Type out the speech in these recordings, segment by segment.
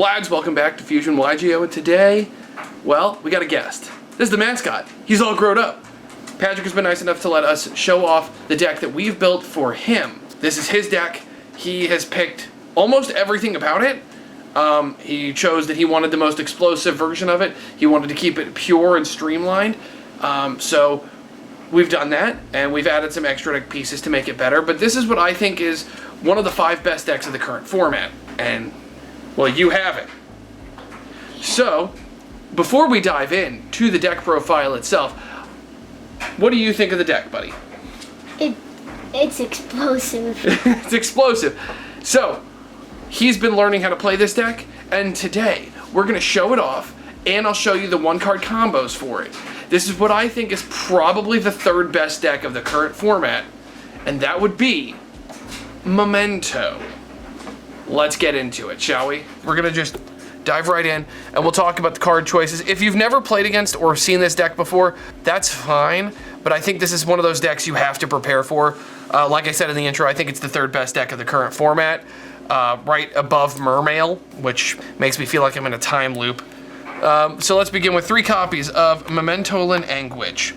Lads, welcome back to Fusion YGO, and today, well, we got a guest. This is the mascot. He's all grown up. Patrick has been nice enough to let us show off the deck that we've built for him. This is his deck. He has picked almost everything about it. He chose that he wanted the most explosive version of it. He wanted to keep it pure and streamlined. So we've done that, and we've added some extra deck pieces to make it better. But this is what I think is one of the 5 best decks of the current format. And, well, you have it. So, before we dive in to the deck profile itself, what do you think of the deck, buddy? It's explosive. It's explosive. So, he's been learning how to play this deck, and today we're going to show it off, and I'll show you the 1-card combos for it. This is what I think is probably the 3rd best deck of the current format, and that would be Memento. Let's get into it, shall we? We're going to just dive right in, and we'll talk about the card choices. If you've never played against or seen this deck before, that's fine, but I think this is one of those decks you have to prepare for. Like I said in the intro, I think it's the 3rd best deck of the current format, right above Mermail, which makes me feel like I'm in a time loop. So let's begin with 3 copies of Mementolan Anguish.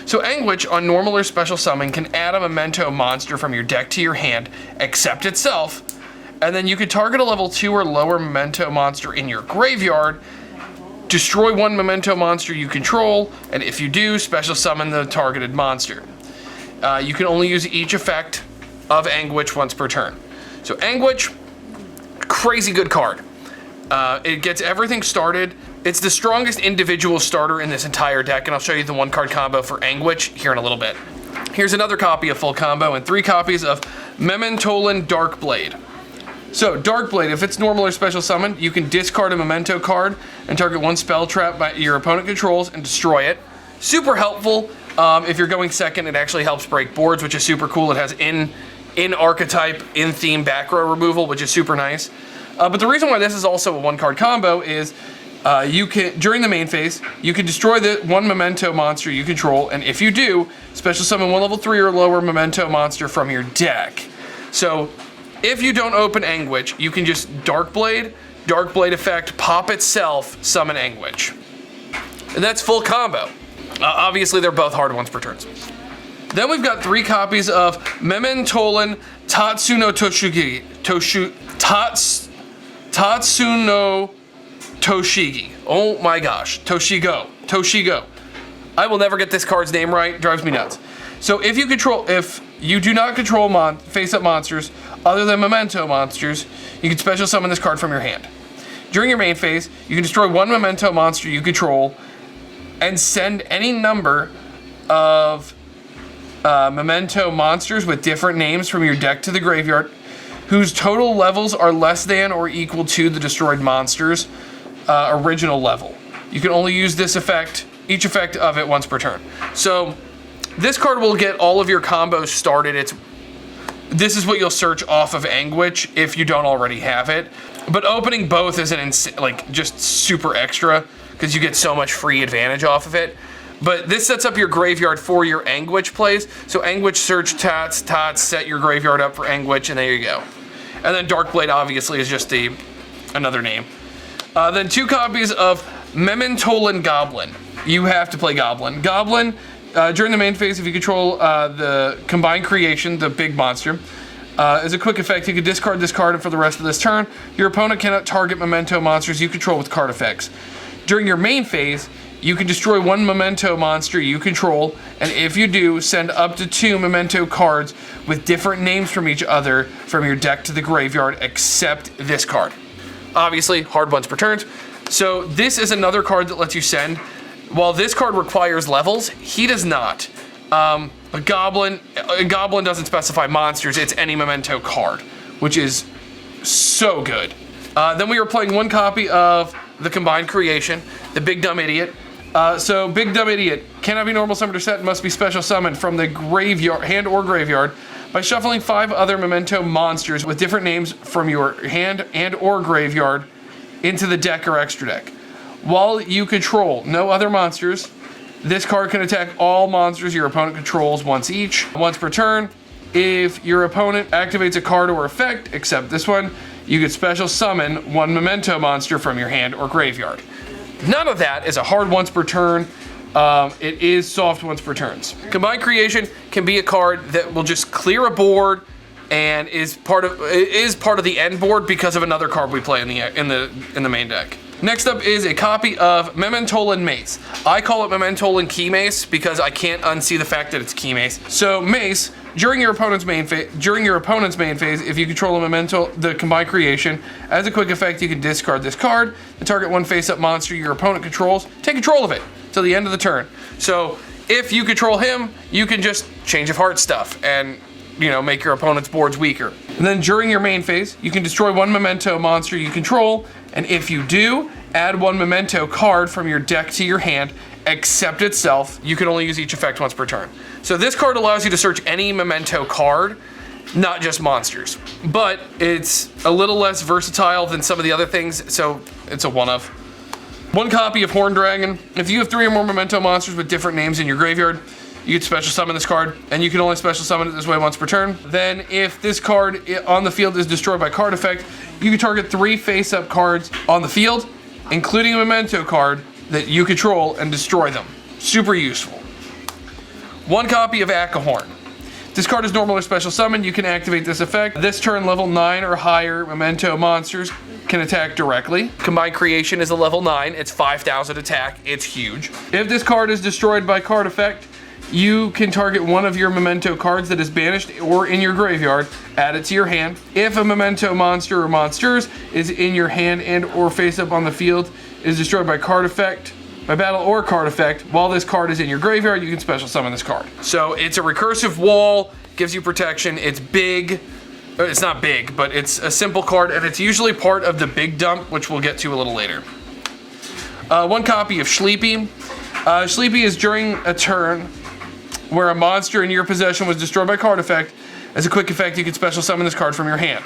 So Anguish, on normal or special summon, can add a Memento monster from your deck to your hand, except itself, and then you could target a level 2 or lower Memento monster in your graveyard, destroy 1 Memento monster you control, and if you do, special summon the targeted monster. You can only use each effect of Anguish once per turn. So Anguish, crazy good card. It gets everything started. It's the strongest individual starter in this entire deck, and I'll show you the 1-card combo for Anguish here in a little bit. Here's another copy of full combo and 3 copies of Mementolan Darkblade. So, Darkblade, if it's normal or special summon, you can discard a Memento card and target 1 spell trap by your opponent controls and destroy it. Super helpful. If you're going second, it actually helps break boards, which is super cool. It has in archetype, in theme back row removal, which is super nice. But the reason why this is also a 1-card combo is you can, during the main phase, you can destroy the 1 Memento monster you control, and if you do, special summon 1 level 3 or lower Memento monster from your deck. So, if you don't open Anguish, you can just Darkblade effect, pop itself, summon Anguish. And that's full combo. Obviously, they're both hard ones per turn. Then we've got 3 copies of Mementolan Tatsuno Toshigi. Tatsuno Toshigi. Oh my gosh. Toshigo. I will never get this card's name right. Drives me nuts. So if you do not control face-up monsters other than Memento monsters, you can special summon this card from your hand. During your main phase, you can destroy 1 Memento monster you control and send any number of Memento monsters with different names from your deck to the graveyard, whose total levels are less than or equal to the destroyed monster's original level. You can only use this effect, each effect of it, once per turn. So this card will get all of your combos started. This is what you'll search off of Anguish if you don't already have it. But opening both is just super extra because you get so much free advantage off of it. But this sets up your graveyard for your Anguish plays. So Anguish search tots, set your graveyard up for Anguish, and there you go. And then Darkblade obviously is just another name. Then 2 copies of Mementolan Goblin. You have to play Goblin. Goblin, during the main phase, if you control the Combined Creation, the big monster, as a quick effect, you can discard this card for the rest of this turn. Your opponent cannot target Memento monsters you control with card effects. During your main phase, you can destroy 1 Memento monster you control, and if you do, send up to 2 Memento cards with different names from each other from your deck to the graveyard, except this card. Obviously, hard ones per turn. So this is another card that lets you send. While this card requires levels, he does not. A Goblin doesn't specify monsters, it's any Memento card, which is so good. Then we are playing 1 copy of the Combined Creation, the Big Dumb Idiot. So Big Dumb Idiot cannot be normal summoned or set and must be special summoned from the graveyard, hand or graveyard, by shuffling 5 other Memento monsters with different names from your hand and or graveyard into the deck or extra deck. While you control no other monsters, this card can attack all monsters your opponent controls once each, once per turn. If your opponent activates a card or effect, except this one, you could special summon one Memento monster from your hand or graveyard. None of that is a hard once per turn. It is soft once per turns. Combined Creation can be a card that will just clear a board and is part of the end board because of another card we play in the main deck. Next up is a copy of Mementolan Mace. I call it Mementolan Key Mace because I can't unsee the fact that it's Key Mace. So Mace, during your opponent's main phase, if you control a Memento, the Combined Creation, as a quick effect, you can discard this card. The target one face-up monster your opponent controls, take control of it till the end of the turn. So if you control him, you can just change of heart stuff and make your opponent's boards weaker. And then during your main phase, you can destroy one Memento monster you control, and if you do, add one Memento card from your deck to your hand, except itself. You can only use each effect once per turn. So this card allows you to search any Memento card, not just monsters. But it's a little less versatile than some of the other things, so it's a one-of. One copy of Horn Dragon. If you have 3 or more Memento monsters with different names in your graveyard, you can special summon this card, and you can only special summon it this way once per turn. Then if this card on the field is destroyed by card effect, you can target 3 face-up cards on the field, including a Memento card that you control, and destroy them. Super useful. One copy of Akahorn. This card is normal or special summoned. You can activate this effect. This turn, level 9 or higher Memento monsters can attack directly. Combined Creation is a level 9. It's 5,000 attack. It's huge. If this card is destroyed by card effect, you can target one of your Memento cards that is banished or in your graveyard, add it to your hand. If a Memento monster or monsters is in your hand and or face up on the field, is destroyed by card effect, by battle or card effect, while this card is in your graveyard, you can special summon this card. So it's a recursive wall, gives you protection, it's big. It's not big, but it's a simple card, and it's usually part of the big dump, which we'll get to a little later. One copy of Sleepy. Sleepy is during a turn where a monster in your possession was destroyed by card effect. As a quick effect, you can special summon this card from your hand.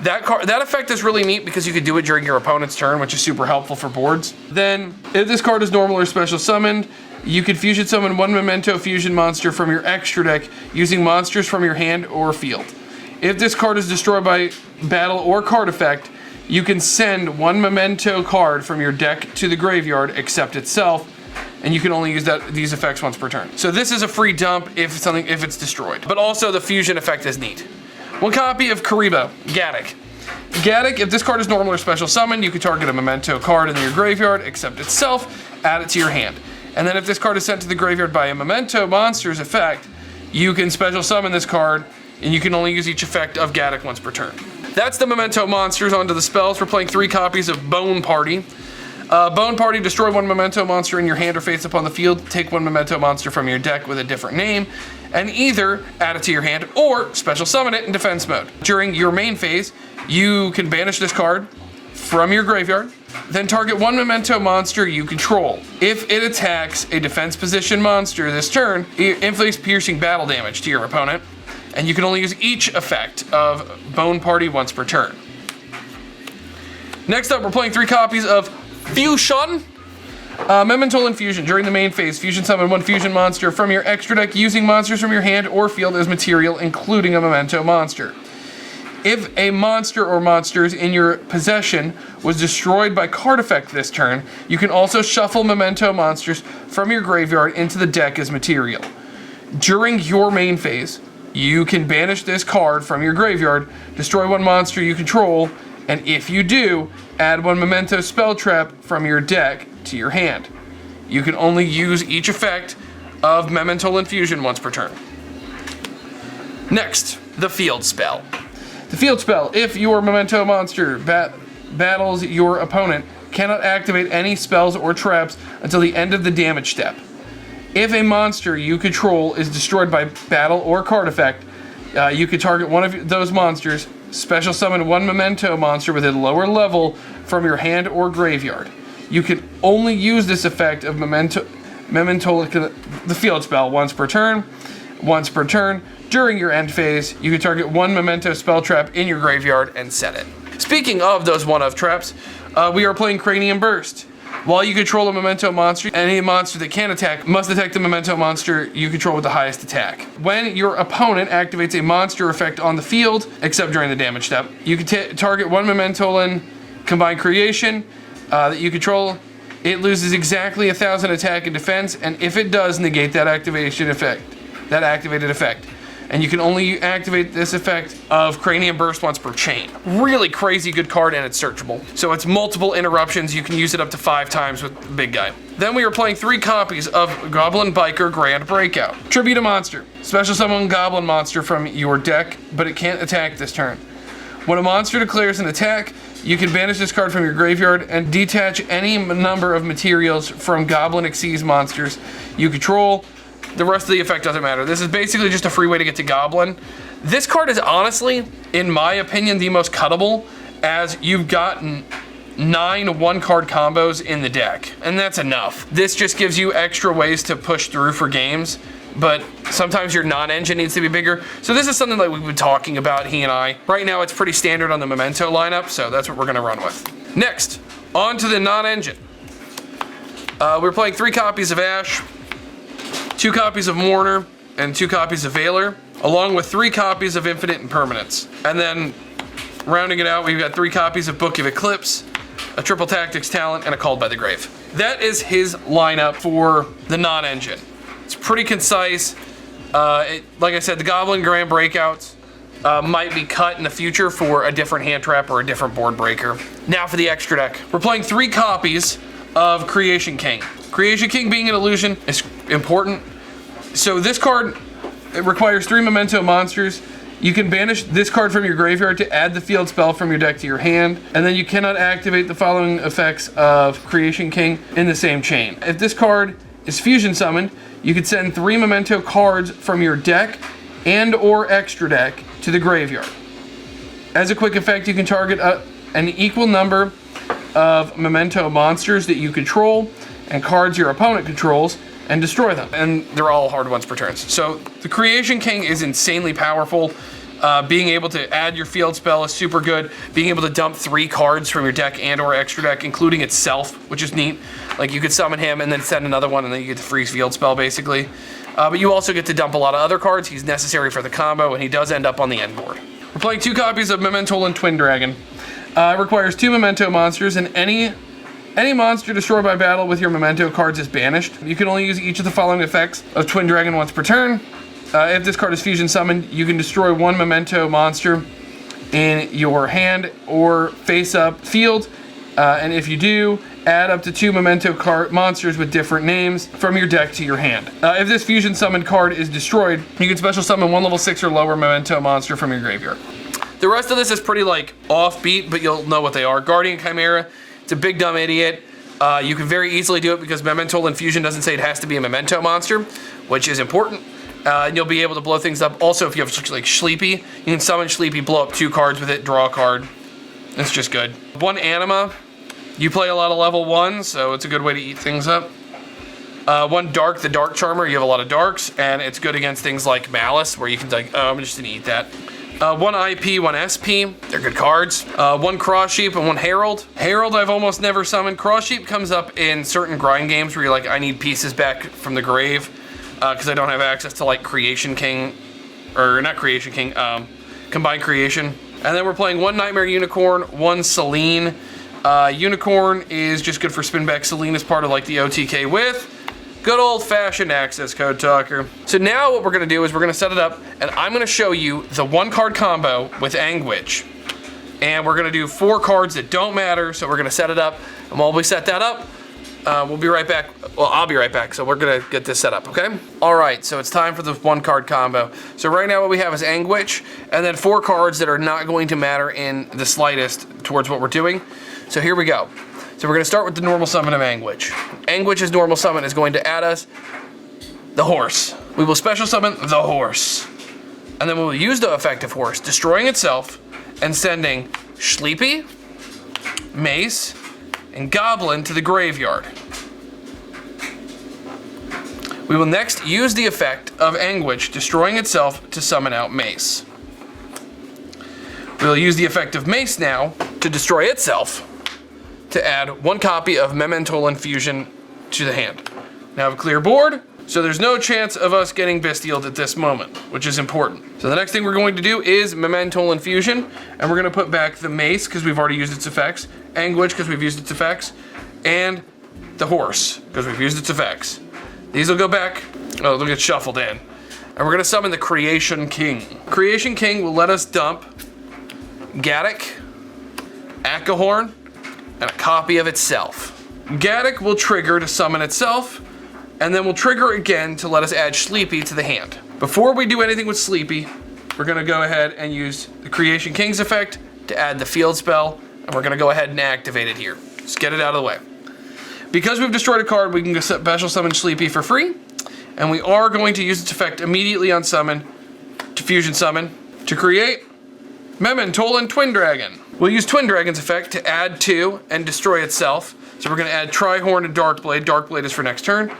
That effect is really neat because you can do it during your opponent's turn, which is super helpful for boards. Then, if this card is normal or special summoned, you can fusion summon one Memento fusion monster from your extra deck using monsters from your hand or field. If this card is destroyed by battle or card effect, you can send one Memento card from your deck to the graveyard, except itself, and you can only use these effects once per turn. So this is a free dump if it's destroyed. But also the fusion effect is neat. One copy of Karibo, Gaddock. Gaddock, if this card is normal or special summoned, you can target a Memento card in your graveyard, except itself, add it to your hand. And then if this card is sent to the graveyard by a Memento monster's effect, you can special summon this card, and you can only use each effect of Gaddock once per turn. That's the Memento monsters. Onto the spells. We're playing 3 copies of Bone Party. Bone Party, destroy one Memento monster in your hand or face up on the field. Take one Memento monster from your deck with a different name, and either add it to your hand or special summon it in defense mode. During your main phase, you can banish this card from your graveyard, then target one Memento monster you control. If it attacks a defense position monster this turn, it inflicts piercing battle damage to your opponent, and you can only use each effect of Bone Party once per turn. Next up, we're playing 3 copies of Fusion. Memento Fusion. During the main phase, fusion summon one fusion monster from your extra deck using monsters from your hand or field as material, including a Memento monster. If a monster or monsters in your possession was destroyed by card effect this turn, you can also shuffle Memento monsters from your graveyard into the deck as material. During your main phase, you can banish this card from your graveyard, destroy one monster you control, and if you do, add one Memento spell trap from your deck to your hand. You can only use each effect of Memento Fusion once per turn. Next, the field spell. The field spell, if your Memento monster battles your opponent, cannot activate any spells or traps until the end of the damage step. If a monster you control is destroyed by battle or card effect, you can target one of those monsters, special summon one Memento monster with a lower level from your hand or graveyard. You can only use this effect of Memento, the field spell, once per turn. During your end phase, you can target one Memento spell trap in your graveyard and set it. Speaking of those one-of traps, we are playing Cranium Burst. While you control a Memento monster, any monster that can attack must attack the Memento monster you control with the highest attack. When your opponent activates a monster effect on the field, except during the damage step, you can target one Memento combined creation that you control. It loses exactly 1,000 attack and defense, and if it does, negate that activated effect. And you can only activate this effect of Cranium Burst once per chain. Really crazy good card, and it's searchable. So it's multiple interruptions. You can use it up to 5 times with the big guy. Then we are playing 3 copies of Goblin Biker Grand Breakout. Tribute a monster. Special summon Goblin monster from your deck, but it can't attack this turn. When a monster declares an attack, you can banish this card from your graveyard and detach any number of materials from Goblin Xyz monsters you control. The rest of the effect doesn't matter. This is basically just a free way to get to Goblin. This card is honestly, in my opinion, the most cuttable, as you've gotten 9 one-card combos in the deck, and that's enough. This just gives you extra ways to push through for games, but sometimes your non-engine needs to be bigger. So this is something that we've been talking about, he and I. Right now, it's pretty standard on the Memento lineup, so that's what we're gonna run with. Next, on to the non-engine. We're playing 3 copies of Ash, 2 copies of Mourner, and 2 copies of Veiler, along with 3 copies of Infinite Impermanence. And then, rounding it out, we've got 3 copies of Book of Eclipse, a Triple Tactics Talent, and a Called by the Grave. That is his lineup for the non-engine. It's pretty concise. Like I said, the Goblin Grand Breakouts might be cut in the future for a different hand trap or a different board breaker. Now for the extra deck. We're playing 3 copies of Creation King. Creation King being an illusion is important. So this card, it requires 3 Memento monsters. You can banish this card from your graveyard to add the field spell from your deck to your hand, and then you cannot activate the following effects of Creation King in the same chain. If this card is fusion summoned, you could send 3 Memento cards from your deck and or extra deck to the graveyard. As a quick effect, you can target an equal number of Memento monsters that you control and cards your opponent controls and destroy them. And they're all hard ones per turn. So the Creation King is insanely powerful. Being able to add your field spell is super good. Being able to dump 3 cards from your deck and or extra deck, including itself, which is neat. Like you could summon him and then send another one and then you get the freeze field spell basically. But you also get to dump a lot of other cards. He's necessary for the combo and he does end up on the end board. We're playing 2 copies of Memento and Twin Dragon. It requires 2 Memento monsters, and any monster destroyed by battle with your Memento cards is banished. You can only use each of the following effects of Twin Dragon once per turn. If this card is fusion summoned, you can destroy 1 Memento monster in your hand or face-up field. And if you do, add up to 2 Memento monsters with different names from your deck to your hand. If this fusion summoned card is destroyed, you can special summon 1 level 6 or lower Memento monster from your graveyard. The rest of this is pretty like offbeat, but you'll know what they are. Guardian Chimera, it's a big dumb idiot. You can very easily do it because Memento and Fusion doesn't say it has to be a Memento monster, which is important. And you'll be able to blow things up. Also, if you have like Sleepy, you can summon Sleepy, blow up 2 cards with it, draw a card. It's just good. 1 Anima, you play a lot of level 1, so it's a good way to eat things up. 1 Dark, the Dark Charmer, you have a lot of darks, and it's good against things like Malice, where you can like, oh, I'm just gonna eat that. 1 IP, 1 SP, they're good cards. 1 Cross Sheep and 1 Herald. Herald I've almost never summoned. Cross Sheep comes up in certain grind games where you're like, I need pieces back from the grave, because I don't have access to like Creation King, or not Creation King, Combined Creation. And then we're playing 1 Nightmare Unicorn, 1 Selene. Unicorn is just good for spin back. Selene is part of like the OTK with good old-fashioned access code talker. So now what we're gonna do is we're gonna set it up, and I'm gonna show you the 1-card combo with Anguish. And we're gonna do 4 cards that don't matter, so we're gonna set it up. And while we set that up, we'll be right back. Well, I'll be right back, so we're gonna get this set up, okay? All right, so it's time for the 1-card combo. So right now what we have is Anguish, and then 4 cards that are not going to matter in the slightest towards what we're doing. So here we go. So we're going to start with the normal summon of Anguish. Anguish's normal summon is going to add us the horse. We will special summon the horse. And then we will use the effect of horse, destroying itself and sending Sleepy, Mace, and Goblin to the graveyard. We will next use the effect of Anguish, destroying itself to summon out Mace. We will use the effect of Mace now to destroy itself, to add 1 copy of Memento Fusion to the hand. Now I have a clear board, so there's no chance of us getting bestialed at this moment, which is important. So the next thing we're going to do is Memento Fusion, and we're going to put back the mace, because we've already used its effects, anguish, because we've used its effects, and the horse, because we've used its effects. These will go back, oh, they'll get shuffled in. And we're going to summon the Creation King. Creation King will let us dump Gaddock, Akahorn, and a copy of itself. Gaddock will trigger to summon itself, and then we'll trigger again to let us add Sleepy to the hand. Before we do anything with Sleepy, we're going to go ahead and use the Creation King's effect to add the field spell, and we're going to go ahead and activate it here. Just get it out of the way. Because we've destroyed a card, we can go special summon Sleepy for free, and we are going to use its effect immediately on summon to fusion summon to create Memento Twin Dragon. We'll use Twin Dragon's effect to add to and destroy itself. So we're going to add Trihorn and Darkblade. Darkblade is for next turn.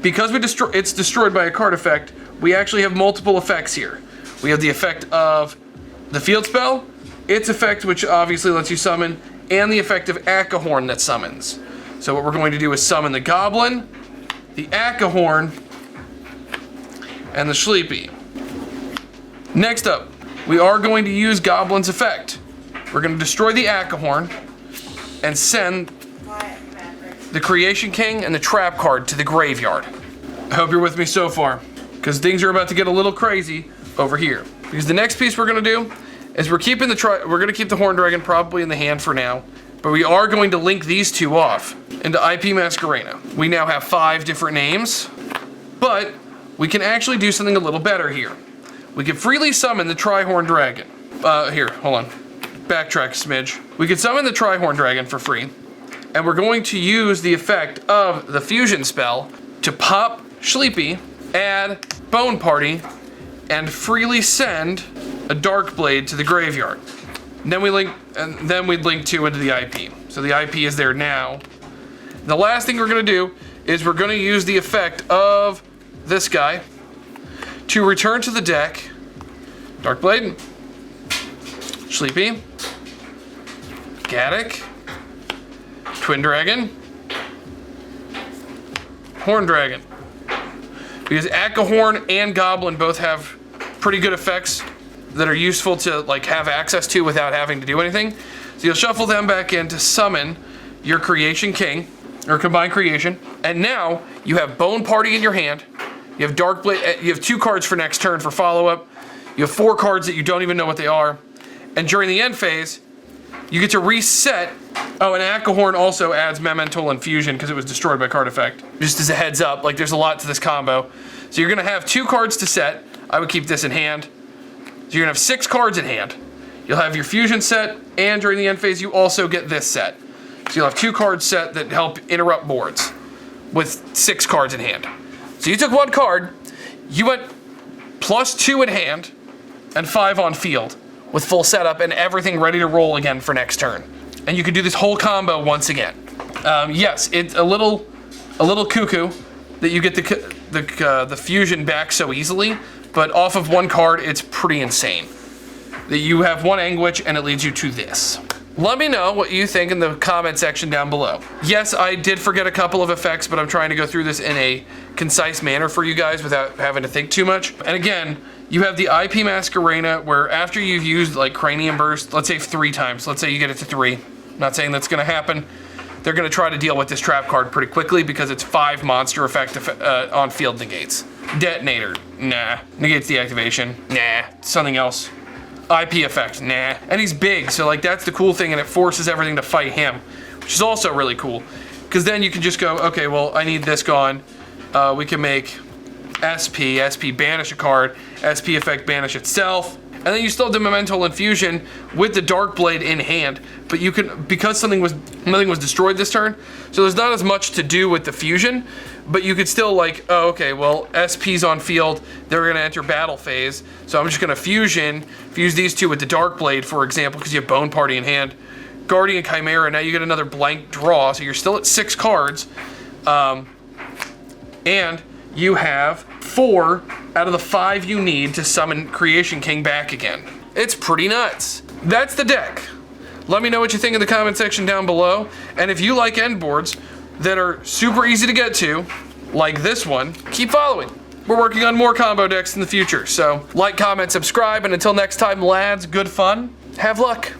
Because it's destroyed by a card effect, we actually have multiple effects here. We have the effect of the field spell, its effect, which obviously lets you summon, and the effect of Akahorn that summons. So what we're going to do is summon the Goblin, the Akahorn, and the Sleepy. Next up, we are going to use Goblin's effect. We're going to destroy the Akahorn and send the Creation King and the Trap card to the graveyard. I hope you're with me so far, because things are about to get a little crazy over here. Because the next piece we're going to do is we're going to keep the Horn Dragon probably in the hand for now, but we are going to link these two off into IP Masquerena. We now have 5 different names, but we can actually do something a little better here. We can freely summon the Trihorn Dragon. Here, hold on. Backtrack a smidge. We can summon the Trihorn Dragon for free, and we're going to use the effect of the fusion spell to pop Sleepy, add Bone Party, and freely send a Darkblade to the graveyard. And then we'd link 2 into the IP. So the IP is there now. The last thing we're going to do is we're going to use the effect of this guy to return to the deck Darkblade, Sleepy, Gaddock, Twin Dragon, Horn Dragon. Because Akahorn and Goblin both have pretty good effects that are useful to like have access to without having to do anything. So you'll shuffle them back in to summon your Creation King, or Combined Creation. And now you have Bone Party in your hand. You have Darkblade, you have 2 cards for next turn for follow-up. You have 4 cards that you don't even know what they are. And during the end phase, you get to reset. Oh, and Akahorn also adds Memento Fusion because it was destroyed by card effect. Just as a heads up, like there's a lot to this combo. So you're gonna have 2 cards to set. I would keep this in hand. So you're gonna have 6 cards in hand. You'll have your fusion set, and during the end phase, you also get this set. So you'll have 2 cards set that help interrupt boards with 6 cards in hand. So you took 1 card, you went +2 in hand, and 5 on field with full setup and everything ready to roll again for next turn. And you can do this whole combo once again. Yes, it's a little cuckoo that you get the fusion back so easily, but off of 1 card, it's pretty insane. That you have 1 anguish and it leads you to this. Let me know what you think in the comment section down below. Yes, I did forget a couple of effects, but I'm trying to go through this in a concise manner for you guys without having to think too much. And again, you have the IP Masquerena where after you've used like Cranium Burst, let's say 3 times, let's say you get it to 3. I'm not saying that's gonna happen. They're gonna try to deal with this trap card pretty quickly because it's 5 monster effect on field negates. Detonator, nah. Negates the activation, nah. Something else. IP effect, nah. And he's big, so like that's the cool thing, and it forces everything to fight him, which is also really cool. Because then you can just go, okay, well, I need this gone. We can make SP banish a card, SP effect banish itself, and then you still have the Memento Fusion with the Darkblade in hand, but you can, because nothing was destroyed this turn, so there's not as much to do with the fusion, but you could still like, oh, okay, well, SP's on field, they're gonna enter battle phase, so I'm just gonna fuse these 2 with the Darkblade, for example, because you have Bone Party in hand. Guardian Chimera, now you get another blank draw, so you're still at 6 cards, and you have 4 out of the 5 you need to summon Creation King back again. It's pretty nuts. That's the deck. Let me know what you think in the comment section down below. And if you like end boards that are super easy to get to, like this one, keep following. We're working on more combo decks in the future. So like, comment, subscribe, and until next time, lads, good fun. Have luck.